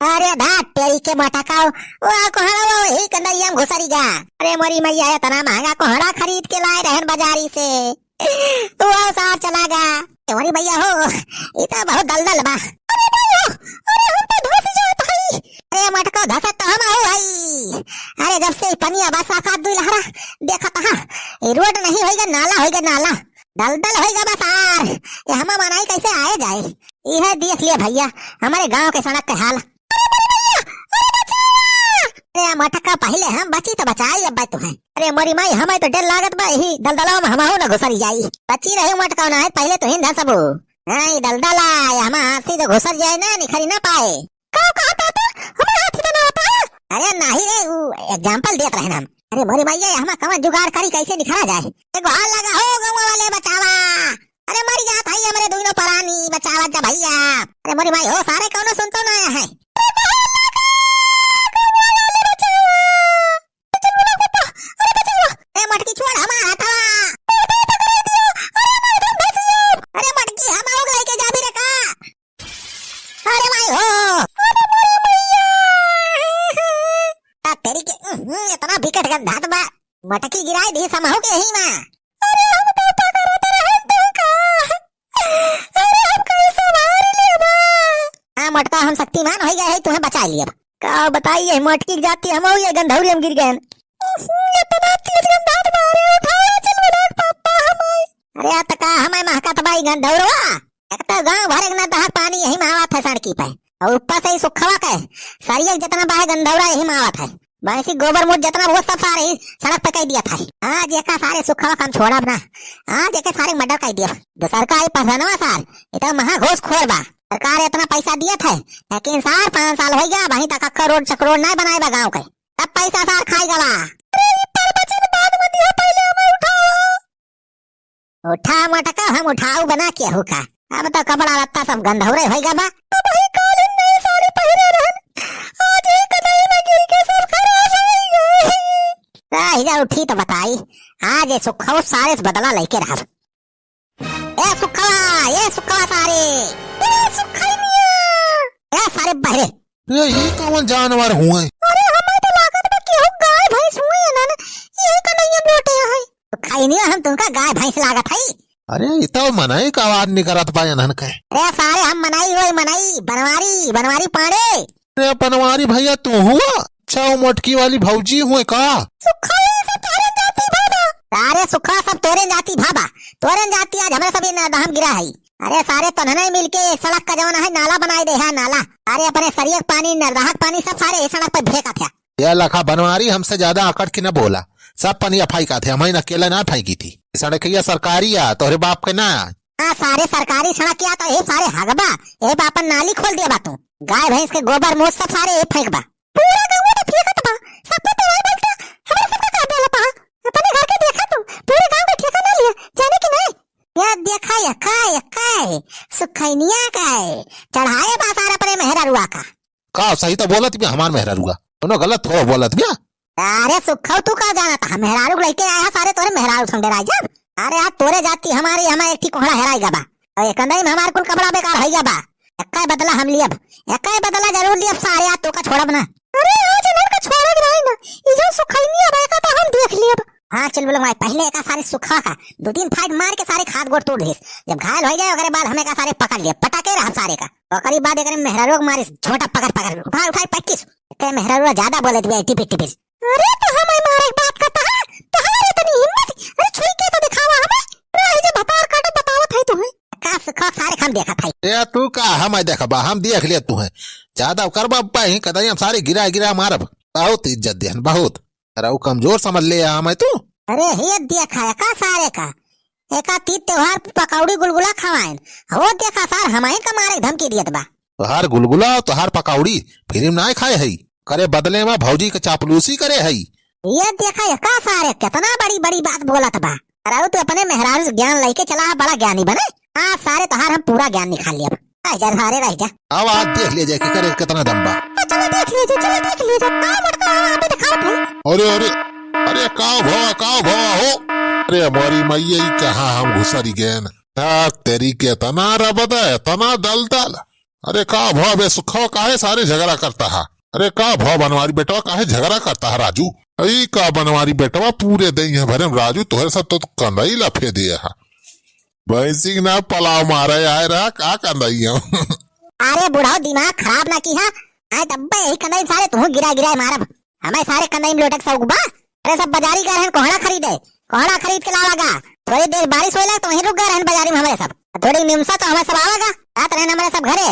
अरे धात तेरी के मटका वो कोहड़ा वो ही कंदरिया में घुसरी जा। अरे मोरी मैया इतना महंगा कोहड़ा खरीद के लाए रहन बाजारी से वो सार चला गा। मोरी मैया हो इतना बहुत दलदल बा। अरे भैया अरे हम पे धस जाए भाई। अरे मटका धसत तो हम हो भाई। अरे जब से पनिया बसा का दुई लहरा देखा था रोड नहीं होएगा नाला होएगा नाला दलदल होएगा बसार ये हम मनाई कैसे आए जाए। यह देख लिया भैया हमारे गांव के सड़क के हाल। अरे मटका पहले हम बची तो बचाई अब तो है। अरे मोरी माई हमें तो डर लागत बा ही दलदला में हम हो ना घुसर जाई बची रहे मटका ना है पहले तो हिंदा सब नहीं दलदला हम हाथी तो घुसर जाए ना निखरी ना पाए। का कहता तू हमें हाथी बना होता। अरे नहीं रे एग्जांपल देत रहे हम। अरे मोरी माई हम कवन जुगाड़ करी कैसे निखरा जाए। एगो हाल लगा हो गांव वाले बचावा। अरे मर जा भाई हमारे दोनों परानी बचावा जा भैया। अरे मोरी माई हो सारे कौनो सुनतो ना है। मटकी छोड़ हमारा था। अरे मटकी हम आओ लेके जा भी रखा। अरे भाई हो तेरी के इतना विकट गंधात बा मटकी गिराई दी समहो के ही मां। अरे हम तो करते रहे तुमका। अरे हम कैसे मार लेबा। हां मटका हम शक्तिमान हो गए है तुम्हें बचा लिया। का बताइए मटकी जाती हम हो ये गंधौरी हम गिर गए। इतना तेज गंधात मारे उठाया चल मेरा पापा हमें। अरे तका हमें महकत बाई गंधौरवा एक तो गांव भरे ना दहक पानी यही मावत है सड़की पे और ऊपर से ही सुखवा के सरिया जितना बाहे गंधौरा यही मावत है वैसी गोबर मुझ जितना वो सब सारे सड़क पे कह दिया था। आज एक सारे सुखवा काम छोड़ा ना आज एक सारे मर्डर कह दिया। सरकारी पहलवा साल इतना महा घोष खोर बा सरकार इतना पैसा दिया था लेकिन सार 5 साल हो गया वहीं तक अक्का रोड चक्रोड नहीं बनाएगा गाँव के तब पैसा सार खाई गला। उठा मटका हम उठाऊ बना के हो का अब तो कपड़ा लत्ता सब गंधौरे होएगा बा। तो भाई कालिन नई साड़ी पहने रहन आज ही कतई में गिर के सब खराब हो गए। राहिजा उठी तो बताई आज ये सुखवा सारे से बदला लेके रहा। ए सुखवा सारे ए सुखैनिया ए सारे बहरे ये कौन जानवर हुए। अरे हमें तो लागत बा कि गाय भैंस हुए ना ये कन्हैया लोटे है खैनिया हम तुमका गाय भैंस लागत है। अरे इतना मनाई का आवाज नहीं करत पाए नन के। अरे सारे हम मनाई होई मनाई बनवारी पाड़े। अरे बनवारी भैया तू हुआ अच्छा मटकी वाली भौजी हुए का। सुखा से तोरे जाती भाबा सारे सुखा सब तोरे जाती आज हमारे सभी नाम गिरा है। अरे सारे तनने मिलके सड़क का जवाना है नाला बनाए दे है नाला। अरे अपने सरियक पानी नरदाहक पानी सब सारे सड़क पर फेंका था। यह लखा बनवारी हमसे ज्यादा अकड़ की न बोला सब पनिया फाई का थे हमें अकेला ना फेंकी थी सड़क सरकारी आ तोहरे बाप के ना। हाँ सारे सरकारी सड़क किया तो ये सारे हगबा ये बापन नाली खोल दिया बा तू गाय भैंस के गोबर मुझ सब सारे ये फेंक बा पूरा गांव में फेंकत बा सब तो नहीं बोलता हमारे सबका का देला पा अपने घर के देखा तू पूरे गांव का ठेका ना लिया जाने की नहीं या देखा यकाय सुखैनिया का चढ़ाए बा सारा अपने मेहरारुआ का सही तो बोलत भी हमार मेहरारुआ दोनों गलत हो बोलत भी। अरे सुखा तू का जाना था मेहरारू लेके आया सारे तोरे मेहरारू संगे राज। अरे आज तोरे जाती हमारी हमें एक कोहड़ा हेराएगा बा और एक नहीं हमारे कुल कपड़ा बेकार होइगा बा एक्का बदला हम लियब एक्का बदला जरूर लियब सारे आज तो का छोड़ब ना। अरे आज इधर का छोड़ब नहीं ना इधर सुखैनिया बेका तो हम देख लियब। हां चल बोलो भाई पहले का सारे सुखा का 2-3 फाइट मार के सारे खाद गोड़ तोड़ देस जब घायल हो जाए ओकरे बाद हमें का सारे पकड़ लिए पटाके रहा सारे का ओकरी बाद एकरे मेहरारू मारे छोटा पकड़ उठा 25 के मेहरारू ज्यादा बोले थे टिपी। अरे तो हमें मारे बात करता है तो हमारे इतनी हिम्मत। अरे छुई के तो दिखावा हमें राही जे बता काटे बतावत है तुम्हें का सुखा सारे हम देखा था। ए तू का हम देखबा हम देख लिया तू है ज्यादा करबा पाई कदई हम सारे गिरा मारब बहुत इज्जत देहन बहुत अरे कमजोर समझ ले हमें तू। अरे ये देखा का सारे का एका तीज त्योहार पकौड़ी गुलगुला खवाएन हो देखा सार हमें का मारे धमकी दियत बा। तोहार गुलगुला तोहार पकौड़ी फिर ना खाए है करे बदले में भौजी के चापलूसी करे है। ये देखा का सारे कितना बड़ी बात बोलत बा। अरे तू अपने मेहरारू से ज्ञान लेके चला बड़ा ज्ञानी बने। हाँ सारे तोहार हम पूरा ज्ञान निकाल लिया रह जा अब आज देख ले जाए करे कितना दम बा। चलो देख लीजिए अरे काव भवा हो। अरे हमारी मैया कहा हम घुसरी गए तेरी के तना रबदा तना दल अरे का भाव बे सुखवा काहे सारे झगड़ा करता है? अरे का भाव बनवारी बेटवा काहे झगड़ा करता है राजू? अई का बनवारी बेटवा पूरे दई है भरे राजू तोहरे सब तो कंदाई लफे दिए है। भैंसी ना पलाव मारे आए रहा का कंदाई अरे बुढ़ाओ दिमाग खराब ना की हा। आए तब्बे यही कंदाई सारे तू गिरा गिरा मारब। हमें सारे कंदाई में लोटक सौगबा। अरे सब बाजारी गए हैं कोहड़ा खरीदे। कोहड़ा खरीद के लावागा। थोड़ी देर बारिश होएला तो वहीं रुक गए हैं बाजारी में हमारे सब। थोड़ी निमसा तो हमें सब आवागा। रात रहने हमारे सब घरे।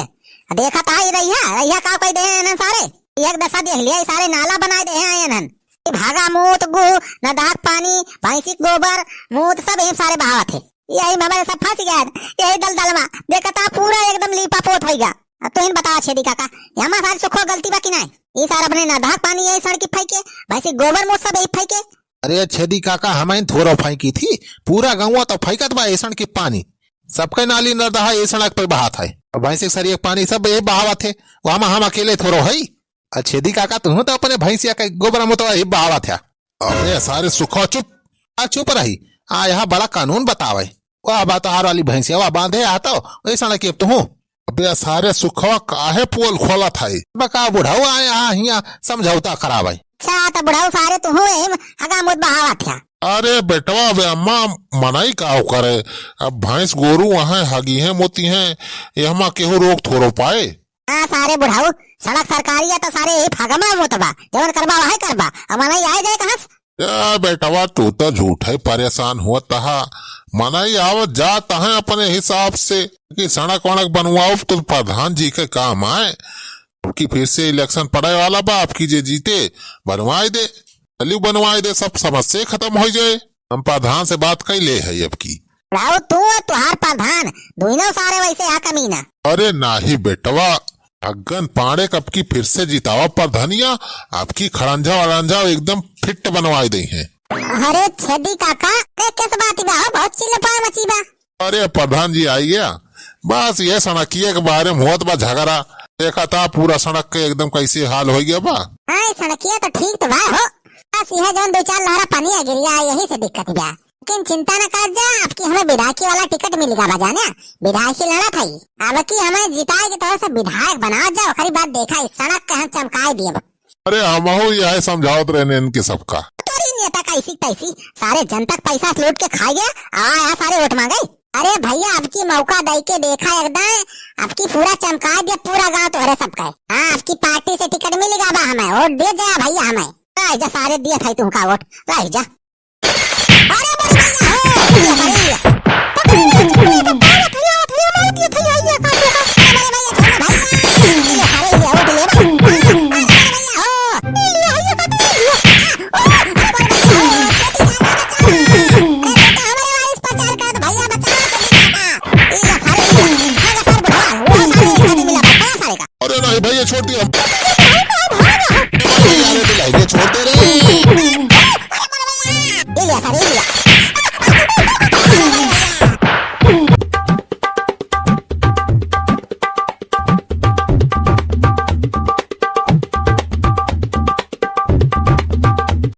देखा था ही रहिया का कोई दे हैं सारे। एक दशा देख लिया सारे नाला बनाए दे हैं आए हैं। भागा मूत गु न दाग पानी भैंसी गोबर मूत सब यही सारे बहावा थे। यही हमारे सब फंस गया। यही दलदल में देखा था पूरा एकदम लीपा पोत हो गया। अब तो इन बताओ छेदी काका यहाँ सारी सुखो गलती बाकी नहीं। ये सारा अपने न दाग पानी यही सड़की फेंके भैंसी गोबर मूत सब यही फेंके। अरे छेदी काका हमें थोड़ा फेंकी थी पूरा गाँव तो फेंकत बा ऐसण के पानी सबके नाली नरदहा ये सड़क पे बहात है। भैंसी सरिया पानी सब ये बहावा थे वहां हम अकेले थोड़ो है। छेदी काका तुम तो अपने भैंसिया के गोबर में तो ये बहावा था। अबे सारे सुखवा चुप रही आ यहाँ बड़ा कानून बतावे वह बात हार वाली भैंसिया वह बांधे आता ऐसा के तू। अबे सारे सुखवा काहे पोल खोला था बका बुढ़ाऊ आए यहाँ समझौता खराब है। अच्छा तो बुढ़ाऊ सारे तू हगा मुद बहावा था। अरे बेटवा वे अम्मा मनाई का करे अब भैंस गोरू वहाँ हगी है मोती है यहाँ केहू रोक थोड़ो पाए। हाँ सारे बुढ़ाऊ सड़क सरकारी है तो सारे यही फागमा मोतबा जवन करबा वही करबा अब मनाई आए जाए कहाँ या बेटवा तू तो झूठ है परेशान हुआ तहा मनाई आवत जाता है अपने हिसाब से कि सड़क वड़क बनवाओ तो प्रधान जी के काम आए कि फिर से इलेक्शन पड़े वाला बा आपकी जे जीते बनवाए दे चलिए बनवाए दे सब समस्या खत्म हो जाए। हम प्रधान से बात कर ले है अब की राव तू और तुहार प्रधान दोनों सारे वैसे आ कमीना। अरे नाही बेटवा अगन पाड़े कब की फिर से जितावा प्रधानिया आपकी खड़ंजा वड़ंजा एकदम फिट बनवाए दे हैं। अरे छेदी काका किस बात बा बहुत चिल्ला पाए मची बा। अरे प्रधान जी आइए बस ये सड़किए के बारे में होत बा झगड़ा देखा था पूरा सड़क के एकदम कैसे हाल हो गया बा। हाँ सड़किया तो ठीक तो बा हो बस यह जो दो चार लहरा पानी आ गिर गया यही से दिक्कत बा। लेकिन चिंता न कर जा आपकी हमें विधायकी वाला टिकट मिलेगा बजाने विधायकी लड़ा था अब की हमें जिताए की तरह से विधायक बना जाओ खरी बात देखा इस सड़क के हम चमकाए दिए। अरे हम यह समझावत रहने इनके सबका नेता कैसी तैसी सारे जनता पैसा लूट के खा गया आया सारे वोट मांगे। अरे भैया आपकी मौका दे के देखा एकदम आपकी पूरा चमका दिया पूरा गांव तो सबका है। हाँ आपकी पार्टी से टिकट मिलेगा बा हमें वोट दे जा भैया हमें राय जा सारे दिया था तुमका वोट राय जा। अरे नहीं भैया छोड़ दिया छोड़ते रहे।